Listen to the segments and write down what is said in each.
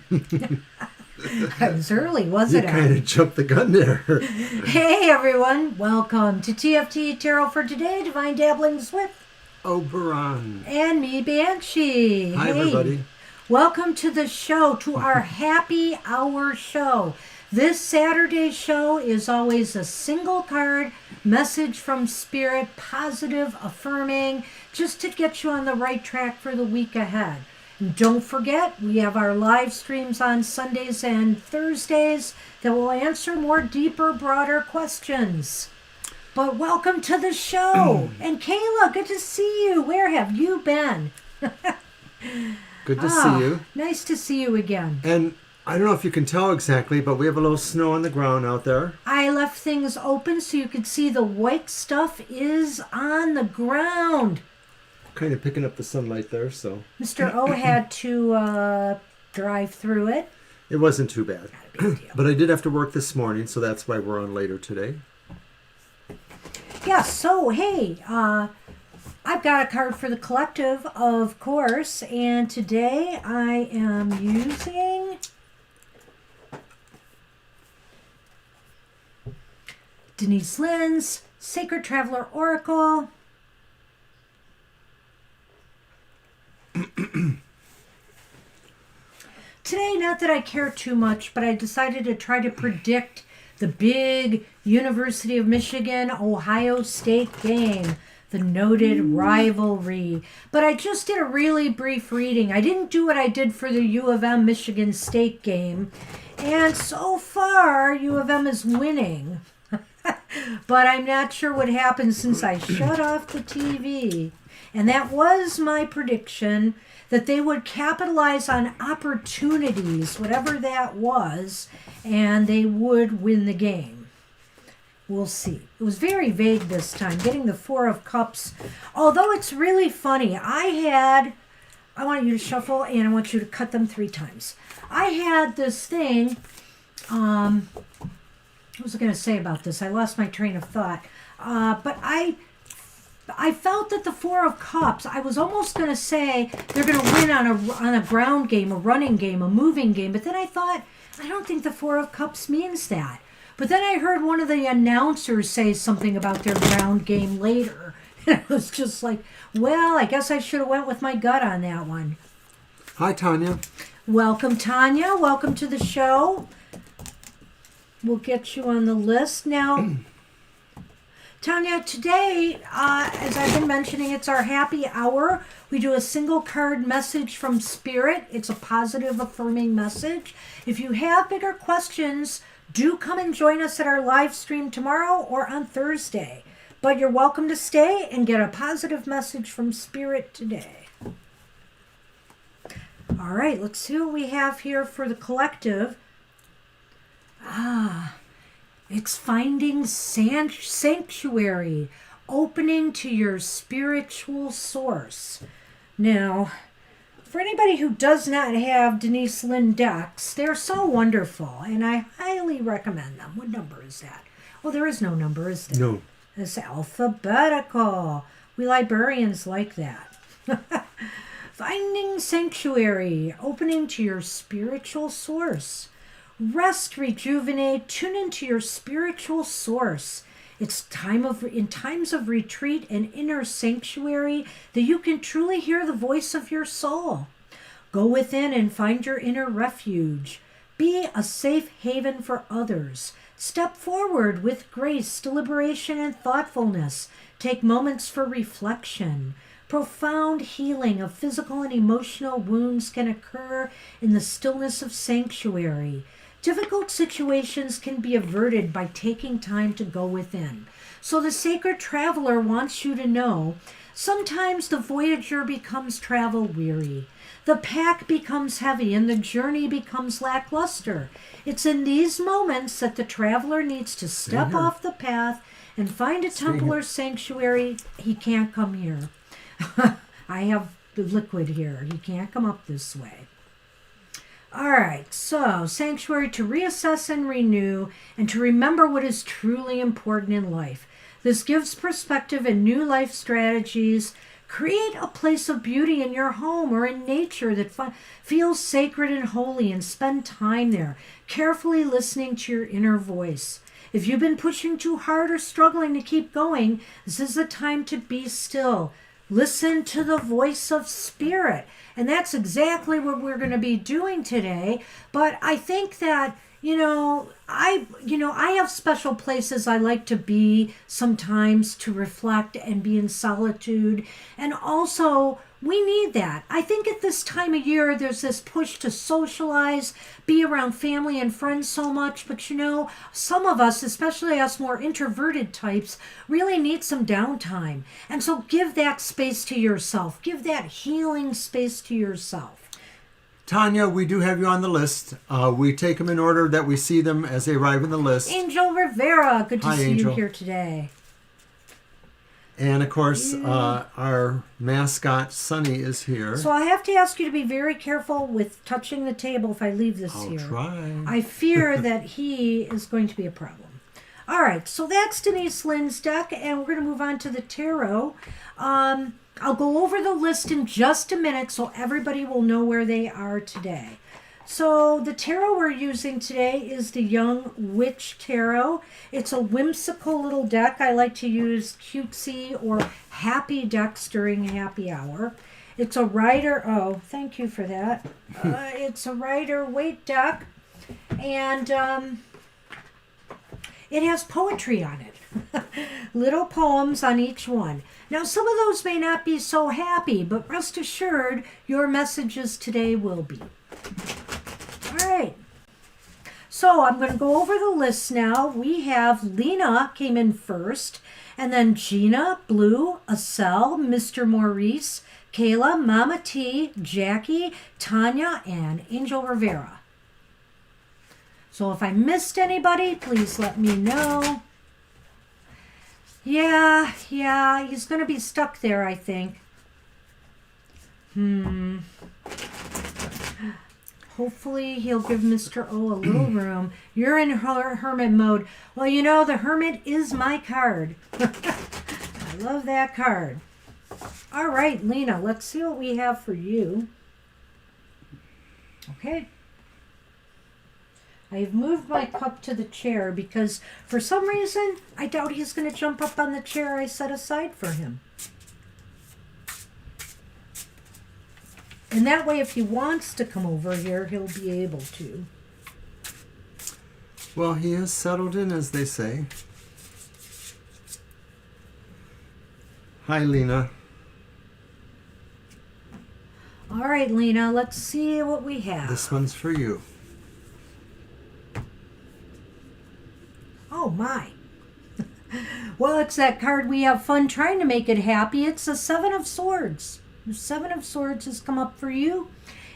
I was early, wasn't You kind of jumped the gun there. Hey everyone, welcome to TFT Tarot for Today, Divine Dabblings with Oberon. and me, Banshee. Hi, everybody. Welcome to the show, to our happy hour show. This Saturday show is always a single card message from Spirit, positive, affirming, just to get you on the right track for the week ahead. And don't forget, we have our live streams on Sundays and Thursdays that will answer more deeper, broader questions. But welcome to the show. And Kayla, good to see you. Where have you been? Good to see you. Nice to see you again. And I don't know if you can tell exactly, but we have a little snow on the ground out there. I left things open so you could see the white stuff is on the ground. Kind of picking up the sunlight there, so. Mr. O had to drive through it. It wasn't too bad. Not a big deal. But I did have to work this morning, so that's why we're on later today. Yeah, so, hey, I've got a card for the collective, of course, and today I am using Denise Lynn's Sacred Traveler Oracle. Today, not that I care too much, but I decided to try to predict the big University of Michigan, Ohio State game, the noted rivalry. But I just did a really brief reading. I didn't do what I did for the U of M Michigan State game. And so far, U of M is winning. But I'm not sure what happened since I shut off the TV. And that was my prediction, that they would capitalize on opportunities, whatever that was, and they would win the game. We'll see. It was very vague this time, getting the Four of Cups. Although it's really funny, I want you to shuffle, and I want you to cut them 3 times. I had this thing, what was I going to say about this? I lost my train of thought. But I felt that the Four of Cups, I was almost going to say they're going to win on a ground game, a running game, a moving game. But then I thought, I don't think the Four of Cups means that. But then I heard one of the announcers say something about their ground game later. And I was just like, well, I guess I should have went with my gut on that one. Hi, Tanya. Welcome, Tanya. Welcome to the show. We'll get you on the list now. Tanya, today, as I've been mentioning, it's our happy hour. We do a single card message from Spirit. It's a positive, affirming message. If you have bigger questions, do come and join us at our live stream tomorrow or on Thursday. But you're welcome to stay and get a positive message from Spirit today. All right, let's see what we have here for the collective. It's finding sanctuary, opening to your spiritual source. Now, for anybody who does not have Denise Lynn decks, they're so wonderful, and I highly recommend them. What number is that? Well, there is no number, is there? No. It's alphabetical. We librarians like that. Finding sanctuary, opening to your spiritual source. Rest, rejuvenate, tune into your spiritual source. It's in times of retreat and inner sanctuary that you can truly hear the voice of your soul. Go within and find your inner refuge. Be a safe haven for others. Step forward with grace, deliberation, and thoughtfulness. Take moments for reflection. Profound healing of physical and emotional wounds can occur in the stillness of sanctuary. Difficult situations can be averted by taking time to go within. So the Sacred Traveler wants you to know, sometimes the voyager becomes travel weary. The pack becomes heavy and the journey becomes lackluster. It's in these moments that the traveler needs to step off the path and find a temple or sanctuary. He can't come here. I have the liquid here. He can't come up this way. All right, so sanctuary to reassess and renew and to remember what is truly important in life. This gives perspective and new life strategies Create a place of beauty in your home or in nature that feels sacred and holy, and spend time there, carefully listening to your inner voice. If you've been pushing too hard or struggling to keep going, this is the time to be still. Listen to the voice of spirit. And that's exactly what we're going to be doing today. But I think that I have special places I like to be sometimes to reflect and be in solitude. And also, we need that. I think at this time of year, there's this push to socialize, be around family and friends so much. But some of us, especially us more introverted types, really need some downtime. And so give that space to yourself. Give that healing space to yourself. Tanya, we do have you on the list. We take them in order that we see them as they arrive in the list. Angel Rivera, good to Hi, see Angel. you here today. And of course, our mascot, Sunny, is here. So I have to ask you to be very careful with touching the table if I leave this I'll here. try. I fear that he is going to be a problem. All right, so that's Denise Lynn's deck, and we're going to move on to the tarot. I'll go over the list in just a minute so everybody will know where they are today. So the tarot we're using today is the Young Witch Tarot. It's a whimsical little deck. I like to use cutesy or happy decks during happy hour. It's a thank you for that. It's a Rider-Waite deck, and it has poetry on it. Little poems on each one. Now, some of those may not be so happy, but rest assured, your messages today will be. All right. So I'm going to go over the list now. We have Lena came in first, and then Gina, Blue, Acel, Mr. Maurice, Kayla, Mama T, Jackie, Tanya, and Angel Rivera. So if I missed anybody, please let me know. Yeah, he's going to be stuck there, I think. Hopefully he'll give Mr. O a little room. You're in hermit mode. Well, the hermit is my card. I love that card. All right, Lena, let's see what we have for you. Okay. I've moved my cup to the chair because for some reason I doubt he's going to jump up on the chair I set aside for him. And that way, if he wants to come over here, he'll be able to. Well, he has settled in, as they say. Hi, Lena. All right, Lena, let's see what we have. This one's for you. Oh, my. Well, it's that card we have fun trying to make it happy. It's the Seven of Swords. The Seven of Swords has come up for you.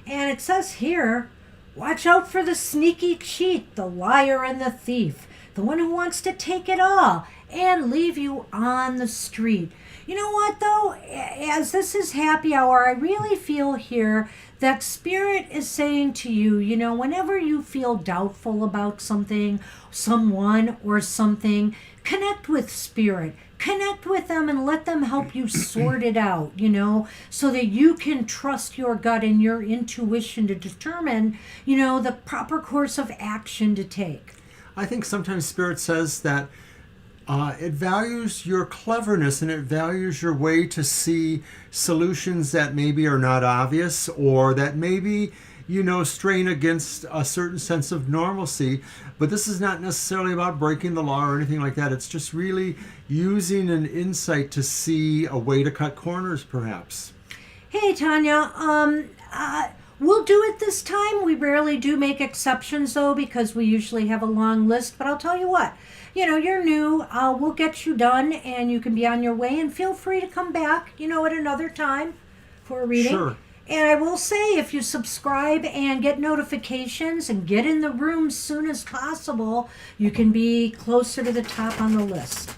And it says here, watch out for the sneaky cheat, the liar and the thief, the one who wants to take it all and leave you on the street. You know what, though? As this is happy hour, I really feel here that Spirit is saying to you, whenever you feel doubtful about something, someone, or something, connect with Spirit. Connect with them and let them help you sort it out, so that you can trust your gut and your intuition to determine, the proper course of action to take. I think sometimes Spirit says that it values your cleverness and it values your way to see solutions that maybe are not obvious or that maybe, strain against a certain sense of normalcy. But this is not necessarily about breaking the law or anything like that. It's just really using an insight to see a way to cut corners, perhaps. Hey, Tanya, we'll do it this time. We rarely do make exceptions, though, because we usually have a long list. But I'll tell you what, you're new. We'll get you done, and you can be on your way. And feel free to come back, at another time for a reading. Sure. And I will say, if you subscribe and get notifications and get in the room as soon as possible, you can be closer to the top on the list.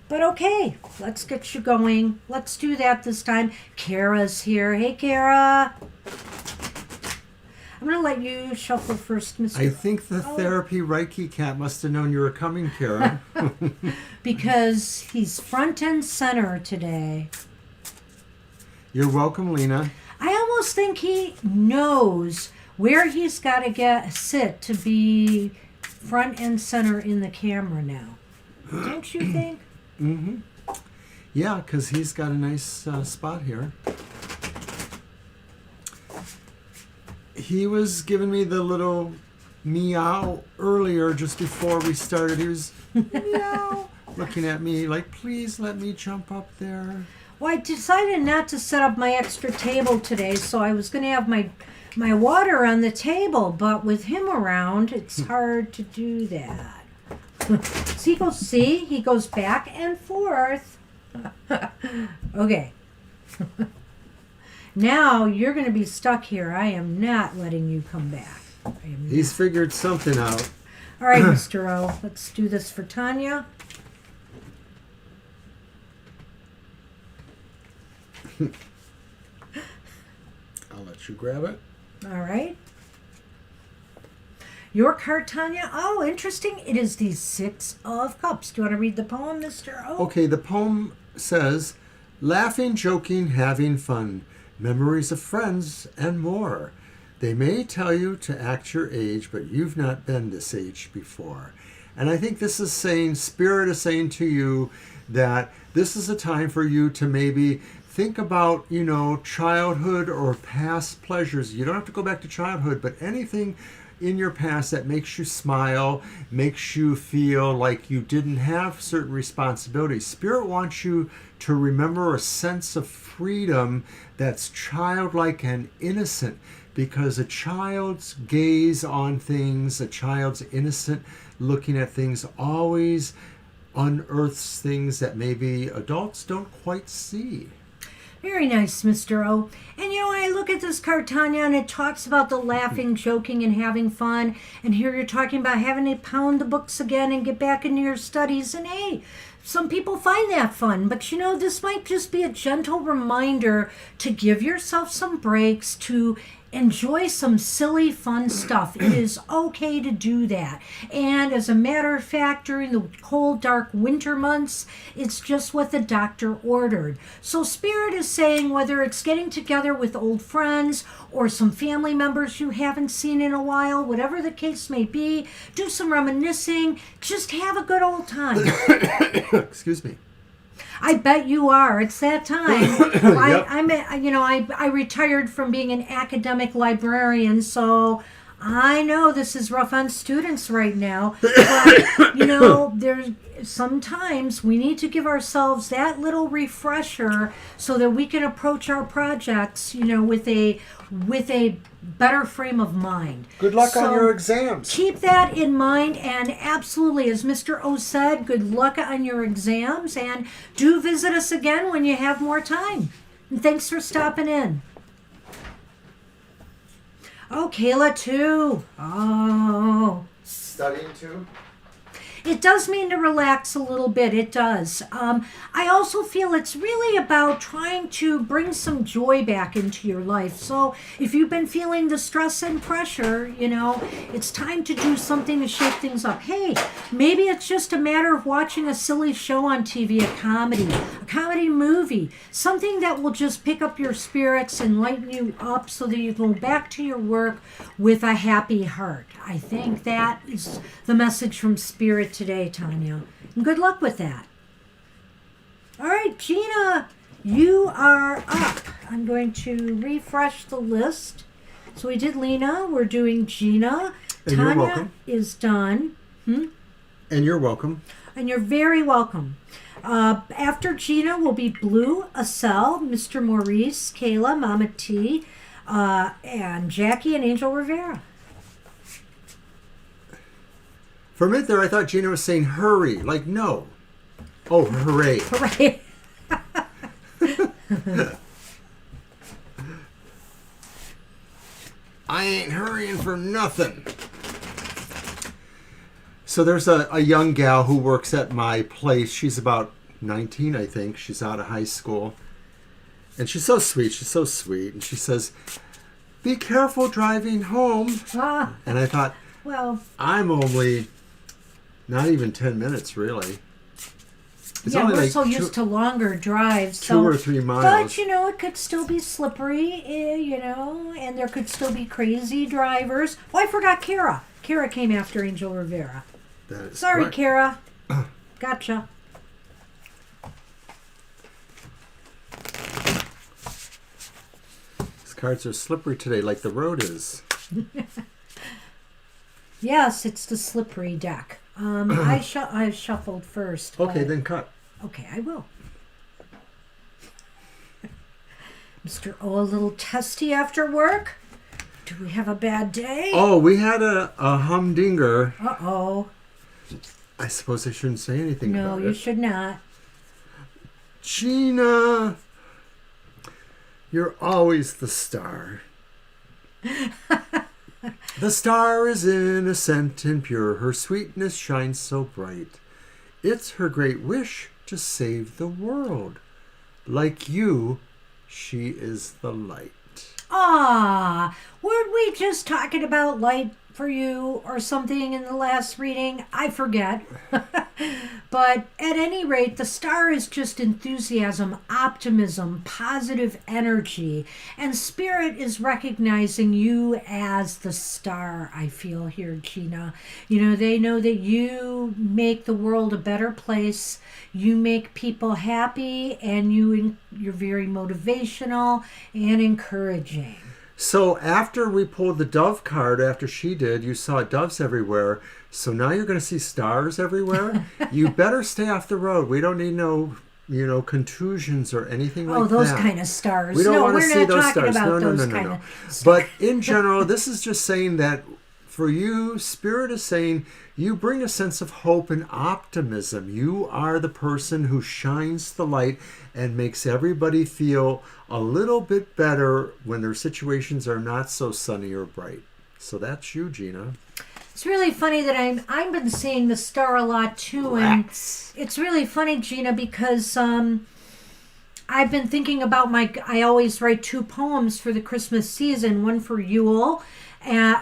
But okay, let's get you going. Let's do that this time. Kara's here. Hey, Kara. I'm going to let you shuffle first, Mr. I think the therapy Reiki cat must have known you were coming, Kara. Because he's front and center today. You're welcome, Lena. I almost think he knows where he's got to sit to be front and center in the camera now. Don't you think? Mm-hmm. Yeah, because he's got a nice spot here. He was giving me the little meow earlier just before we started. He was meow, looking at me like, please let me jump up there. Well, I decided not to set up my extra table today, so I was going to have my water on the table, but with him around, it's hard to do that. See, he goes back and forth. Okay. Now you're going to be stuck here. I am not letting you come back. He's figured something out. All right, Mr. O, let's do this for Tanya. I'll let you grab it. All right. Your card, Tanya. Oh, interesting. It is the Six of Cups. Do you want to read the poem, Mr. O? Okay, the poem says, laughing, joking, having fun, memories of friends, and more. They may tell you to act your age, but you've not been this age before. And I think this is saying, Spirit is saying to you that this is a time for you to maybe think about, childhood or past pleasures. You don't have to go back to childhood, but anything in your past that makes you smile, makes you feel like you didn't have certain responsibilities. Spirit wants you to remember a sense of freedom that's childlike and innocent, because a child's gaze on things, a child's innocent looking at things, always unearths things that maybe adults don't quite see. Very nice, Mr. O. And I look at this card, Tanya, and it talks about the laughing, joking, and having fun. And here you're talking about having to pound the books again and get back into your studies. And hey, some people find that fun. But this might just be a gentle reminder to give yourself some breaks, to enjoy some silly, fun stuff. It is okay to do that. And as a matter of fact, during the cold, dark winter months, it's just what the doctor ordered. So Spirit is saying, whether it's getting together with old friends or some family members you haven't seen in a while, whatever the case may be, do some reminiscing, just have a good old time. Excuse me. I bet you are. It's that time. Yep. I retired from being an academic librarian, so I know this is rough on students right now. But, there's sometimes we need to give ourselves that little refresher so that we can approach our projects, with a better frame of mind. Good luck on your exams. Keep that in mind, and absolutely, as Mr. O said, good luck on your exams, and do visit us again when you have more time. And thanks for stopping in. Oh, Kayla too. Oh. Studying too? It does mean to relax a little bit. It does. I also feel it's really about trying to bring some joy back into your life. So if you've been feeling the stress and pressure, it's time to do something to shake things up. Hey, maybe it's just a matter of watching a silly show on TV, a comedy movie, something that will just pick up your spirits and lighten you up so that you go back to your work with a happy heart. I think that is the message from Spirit today, Tanya. And good luck with that. All right, Gina, you are up. I'm going to refresh the list. So we did Lena. We're doing Gina. And Tanya you're welcome. is done. And you're welcome. And you're very welcome. After Gina will be Blue, Acel, Mr. Maurice, Kayla, Mama T, and Jackie and Angel Rivera. For a minute there, I thought Gina was saying hurry, like no. Oh, hooray. Hooray. I ain't hurrying for nothing. So there's a young gal who works at my place. She's about 19, I think. She's out of high school. And she's so sweet. She's so sweet. And she says, be careful driving home. And I thought, Well, I'm only not even 10 minutes, really. It's yeah, only we're like so used to longer drives. 2 or 3 miles. But, it could still be slippery, and there could still be crazy drivers. Oh, I forgot Kara. Kara came after Angel Rivera. That is Sorry, correct. Kara. Gotcha. These cards are slippery today, like the road is. Yes, it's the slippery deck. I shuffled first. Okay, but- then cut. Okay, I will. Mr. O, a little testy after work? Do we have a bad day? Oh, we had a humdinger. Uh-oh. I suppose I shouldn't say anything No, about you it. should not. Gina, you're always the star. The star is innocent and pure. Her sweetness shines so bright. It's her great wish to save the world. Like you, she is the light. Ah, weren't we just talking about light for you or something in the last reading? I forget. But at any rate, the star is just enthusiasm, optimism, positive energy. And Spirit is recognizing you as the star, I feel here, Gina. They know that you make the world a better place. You make people happy, and you're very motivational and encouraging. So after we pulled the dove card, after she did, you saw doves everywhere. So now you're going to see stars everywhere. You better stay off the road. We don't need no, contusions or anything like that. Oh, those kind of stars. We don't want to we're see not those talking stars. about No. those kind of stars. But in general, this is just saying that for you, Spirit is saying you bring a sense of hope and optimism. You are the person who shines the light and makes everybody feel a little bit better when their situations are not so sunny or bright. So that's you, Gina. It's really funny that I've been seeing the star a lot too, Rats. and it's really funny, Gina, because I've been thinking about I always write 2 poems for the Christmas season, one for Yule,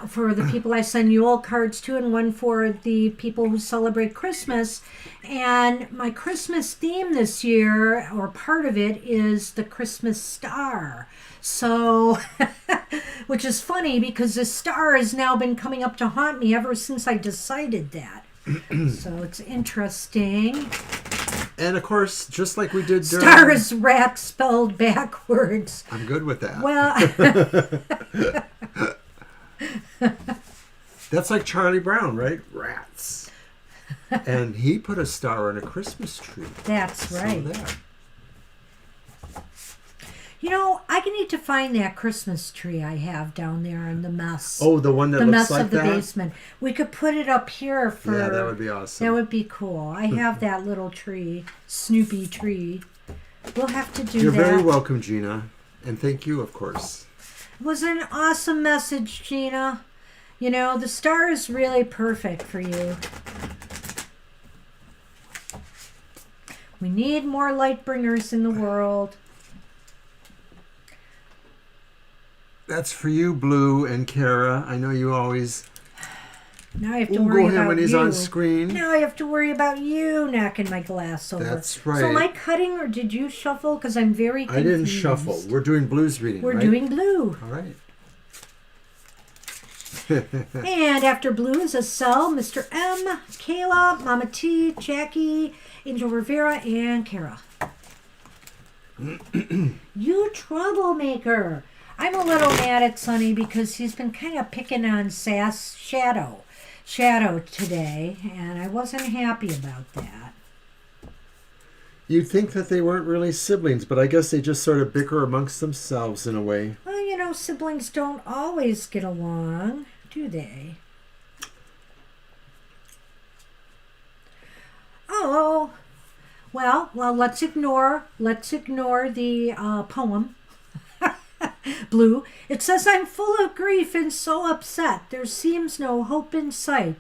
for the people I send Yule cards to, and one for the people who celebrate Christmas. And my Christmas theme this year, or part of it, is the Christmas star. So, which is funny because the star has now been coming up to haunt me ever since I decided that. So it's interesting. And of course, just like we did during... Star is rat spelled backwards. I'm good with that. Well, That's like Charlie Brown, right? Rats. And he put a star on a Christmas tree. that's right. So there. I need to find that Christmas tree I have down there in the mess. Oh, the one that the looks mess like of the that? basement. We could put it up here for... Yeah, that would be awesome. That would be cool. I have that little tree, Snoopy tree. We'll have to do You're that. very welcome, Gina. And thank you, of course. It was an awesome message, Gina. The star is really perfect for you. We need more light bringers in the world. That's for you, Blue and Kara. I know you always Now I have to worry Google him about when he's you. on screen. Now I have to worry about you knocking my glass over. That's right. So am I cutting or did you shuffle? Because I'm very confused. I didn't shuffle. We're doing Blue's reading, We're right? doing blue. All right. And after blue is Estelle, Mr. M, Kayla, Mama T, Jackie, Angel Rivera, and Kara. You troublemaker. I'm a little mad at Sonny because he's been kind of picking on Shadow today, and I wasn't happy about that. You'd think that they weren't really siblings, but I guess they just sort of bicker amongst themselves in a way. Well, siblings don't always get along, do they? Oh, well, let's ignore the poem. Blue. It says, I'm full of grief and so upset. There seems no hope in sight.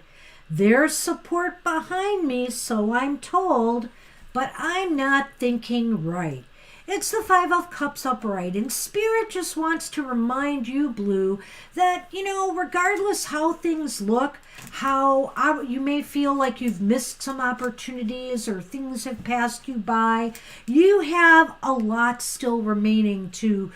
There's support behind me, so I'm told, but I'm not thinking right. It's the Five of Cups upright, and Spirit just wants to remind you, Blue, that, regardless how things look, how you may feel like you've missed some opportunities or things have passed you by, you have a lot still remaining to